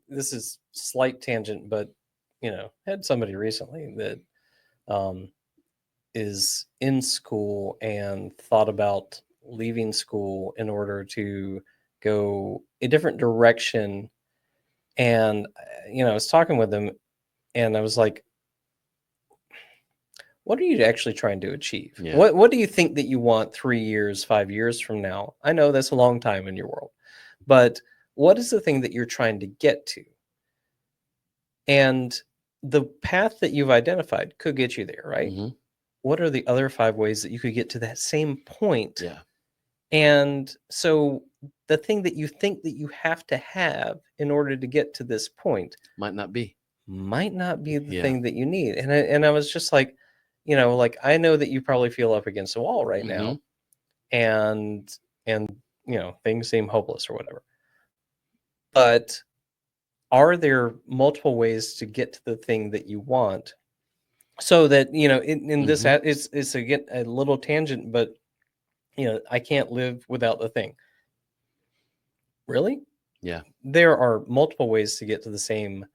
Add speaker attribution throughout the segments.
Speaker 1: this is slight tangent, but had somebody recently that um, is in school and thought about leaving school in order to go a different direction. And I was talking with them, and I was like, what are you actually trying to achieve?
Speaker 2: Yeah.
Speaker 1: What do you think that you want 3 years, 5 years from now? I know that's a long time in your world, but what is the thing that you're trying to get to? And the path that you've identified could get you there, right?
Speaker 2: hmm
Speaker 1: What are the other 5 ways that you could get to that same point?
Speaker 2: Yeah.
Speaker 1: And so the thing that you think that you have to have in order to get to this point
Speaker 2: Might not be
Speaker 1: the
Speaker 2: Yeah.
Speaker 1: thing that you need. And I was just like, like, I know that you probably feel up against the wall right now, and things seem hopeless or whatever. But are there multiple ways to get to the thing that you want, so that in this it's again a little tangent, but I can't live without the thing. Really?
Speaker 2: Yeah.
Speaker 1: There are multiple ways to get to the same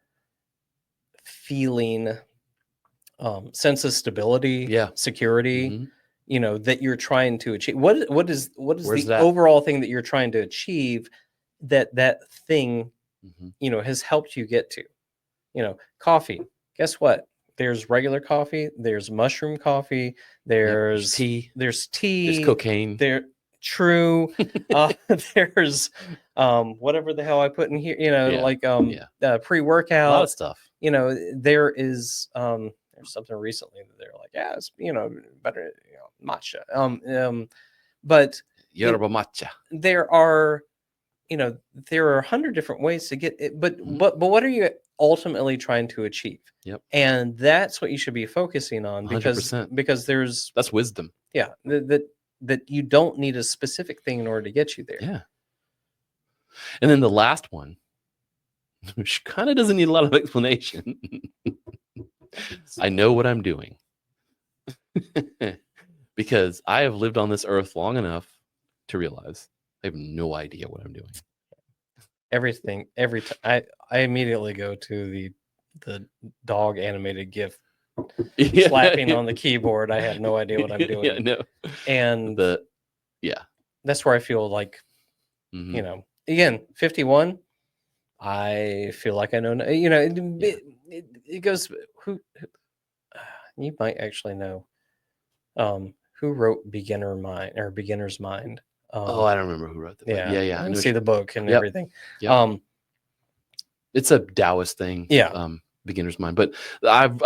Speaker 1: feeling, sense of stability,
Speaker 2: Yeah.
Speaker 1: security, that you're trying to achieve. What is
Speaker 2: Where's
Speaker 1: the
Speaker 2: that?
Speaker 1: overall thing that you're trying to achieve, that thing
Speaker 2: Mhm.
Speaker 1: has helped you get to? Coffee. Guess what? There's regular coffee, there's mushroom coffee,
Speaker 2: Yep,
Speaker 1: there's
Speaker 2: tea,
Speaker 1: there's
Speaker 2: there's
Speaker 1: tea,
Speaker 2: cocaine.
Speaker 1: there true. There's whatever the hell I put in here,
Speaker 2: Yeah,
Speaker 1: like
Speaker 2: yeah. A lot
Speaker 1: pre-workout.
Speaker 2: of stuff.
Speaker 1: There is there's something recently that they're like, yeah, it's better, matcha. But
Speaker 2: Yerba matcha.
Speaker 1: there are there are 100 different ways to get it, but what are you ultimately trying to achieve?
Speaker 2: Yep.
Speaker 1: And that's what you should be focusing on, because
Speaker 2: 100%.
Speaker 1: there's
Speaker 2: That's wisdom.
Speaker 1: that you don't need a specific thing in order to get you there.
Speaker 2: Yeah. And then the last one, which kind of doesn't need a lot of explanation. I know what I'm doing. Because I have lived on this earth long enough to realize I have no idea what I'm doing.
Speaker 1: Every time I immediately go to the dog animated GIF slapping on the keyboard. I have no idea what I'm doing.
Speaker 2: Yeah, no.
Speaker 1: And
Speaker 2: yeah,
Speaker 1: that's where I feel like, again, 51. I feel like I know. It goes. Who you might actually know. Who wrote Beginner's Mind?
Speaker 2: I don't remember who wrote that. Yeah.
Speaker 1: I can see the book and
Speaker 2: Yep.
Speaker 1: everything.
Speaker 2: Yep. It's a Taoist thing.
Speaker 1: Yeah.
Speaker 2: Beginner's Mind. But I've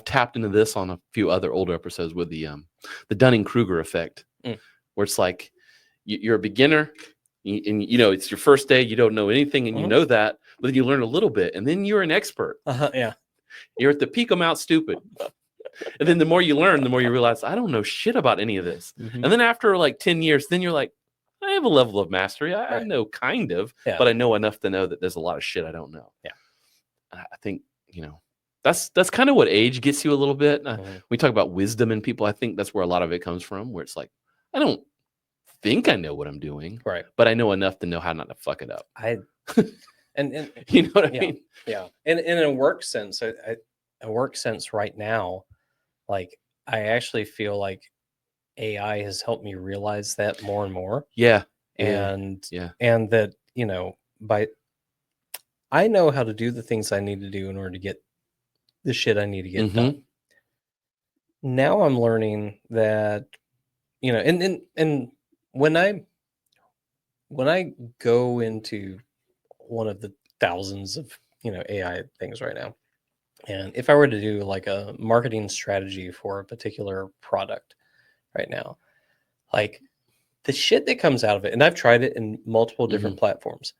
Speaker 2: tapped into this on a few other older episodes with the Dunning-Kruger effect, where it's like you're a beginner, and it's your first day, you don't know anything, and you know that, but then you learn a little bit, and then you're an expert.
Speaker 1: Yeah.
Speaker 2: You're at the peak of Mount Stupid. And then the more you learn, the more you realize, I don't know shit about any of this. And then after like 10 years, then you're like, I have a level of mastery. I know kind of, but I know enough to know that there's a lot of shit I don't know.
Speaker 1: Yeah.
Speaker 2: I think, that's kind of what age gets you a little bit. We talk about wisdom in people. I think that's where a lot of it comes from, where it's like, I don't think I know what I'm doing,
Speaker 1: right?
Speaker 2: But I know enough to know how not to fuck it up.
Speaker 1: And
Speaker 2: you know what I mean?
Speaker 1: Yeah. And in a work sense, a work sense right now, like, I actually feel like AI has helped me realize that more and more.
Speaker 2: Yeah.
Speaker 1: And that, I know how to do the things I need to do in order to get the shit I need to get done. Now I'm learning that, and when I go into one of the thousands of, AI things right now, and if I were to do like a marketing strategy for a particular product right now, like, the shit that comes out of it, and I've tried it in multiple different platforms,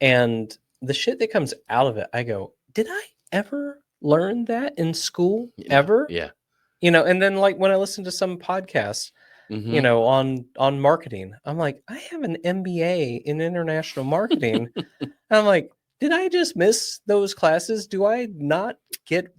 Speaker 1: and the shit that comes out of it, I go, did I ever learn that in school? Ever?
Speaker 2: Yeah.
Speaker 1: And then, like, when I listen to some podcasts, on marketing, I'm like, I have an MBA in international marketing. I'm like, did I just miss those classes? Do I not get